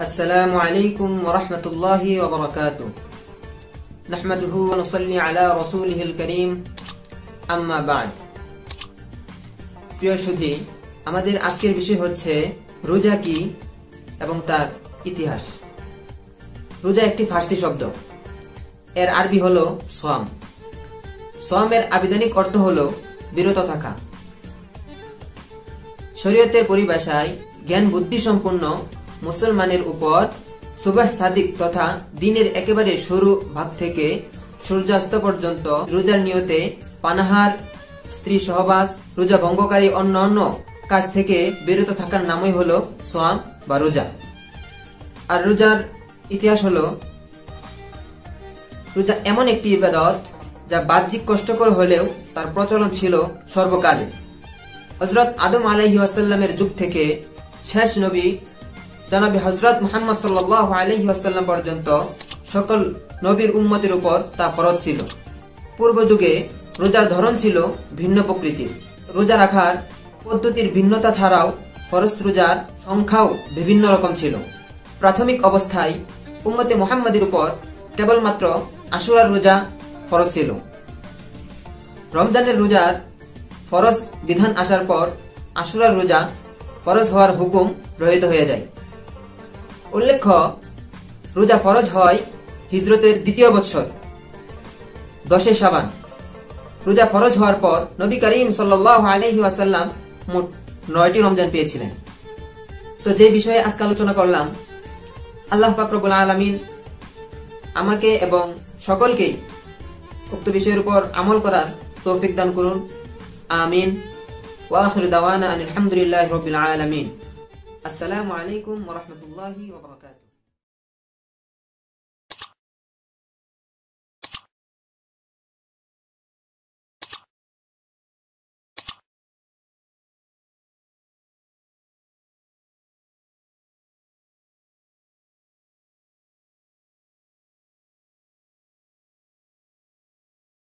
السلام عليكم ورحمة الله وبركاته نحمده ونصلي على رسوله الكريم أما بعد প্রিয় সুধী আমাদের আজকের বিষয় হচ্ছে রোজা কি এবং তার ইতিহাস। রোজা একটি ফার্সি শব্দ, এর আরবি হলো সাম। সামের আবিধানিক অর্থ হলো বিরত থাকা। শরীয়তের পরিভাষায় জ্ঞান বুদ্ধি সম্পন্ন মুসলমানের উপর সুবহ সাদিক তথা দিনের একেবারে শুরু ভাগ থেকে সূর্যাস্ত পর্যন্ত রোজার নিয়তে পানাহার, স্ত্রী সহবাস, রোজা ভঙ্গকারী অন্যান্য কাজ থেকে বিরত থাকার নামই হলো সাম বা রোজা। আর রোজার ইতিহাস হলো, রোজা এমন একটি ইবাদত যা বাহ্যিক কষ্টকর হলেও তার প্রচলন ছিল সর্বকালে। হযরত আদম আলাইহিস সালামের যুগ থেকে শেষ নবী জনাবে হযরত মুহাম্মদ সাল্লাল্লাহু আলাইহি ওয়াসাল্লাম পর্যন্ত সকল নবীর উম্মতের উপর তা ফরজ ছিল। পূর্ব যুগে রোজার ধরন ছিল ভিন্ন প্রকৃতির। রোজা রাখার পদ্ধতির ভিন্নতা ছাড়াও ফরজ রোজার সংখ্যাও বিভিন্ন রকম ছিল। প্রাথমিক অবস্থায় উম্মতে মুহাম্মাদের উপর কেবলমাত্র আশুরার রোজা ফরজ ছিল। রমজানের রোজার ফরজ বিধান আসার পর আশুরার রোজা ফরজ হওয়ার হুকুম রহিত হয়ে যায়। উল্লেখ্য, রোজা ফরজ হয় হিজরতের দ্বিতীয় বৎসর 10 শাবান। রোজা ফরজ হওয়ার পর নবী করিম সাল্লাল্লাহু আলাইহি ওয়াসাল্লাম মোট 9টি রমজান পেয়েছিলেন। তো যে বিষয়ে আজকে আলোচনা করলাম, আল্লাহ পাক রব্বুল আলামিন আমাকে এবং সকলকেই উক্ত বিষয়ের উপর আমল করার তৌফিক দান করুন। আমিন। ওয়া আখিরু দাওয়ানা আলহামদুলিল্লাহি রাব্বিল আলামিন। আসসালামু আলাইকুম ওয়া রাহমাতুল্লাহি ওয়া বারাকাতুহু।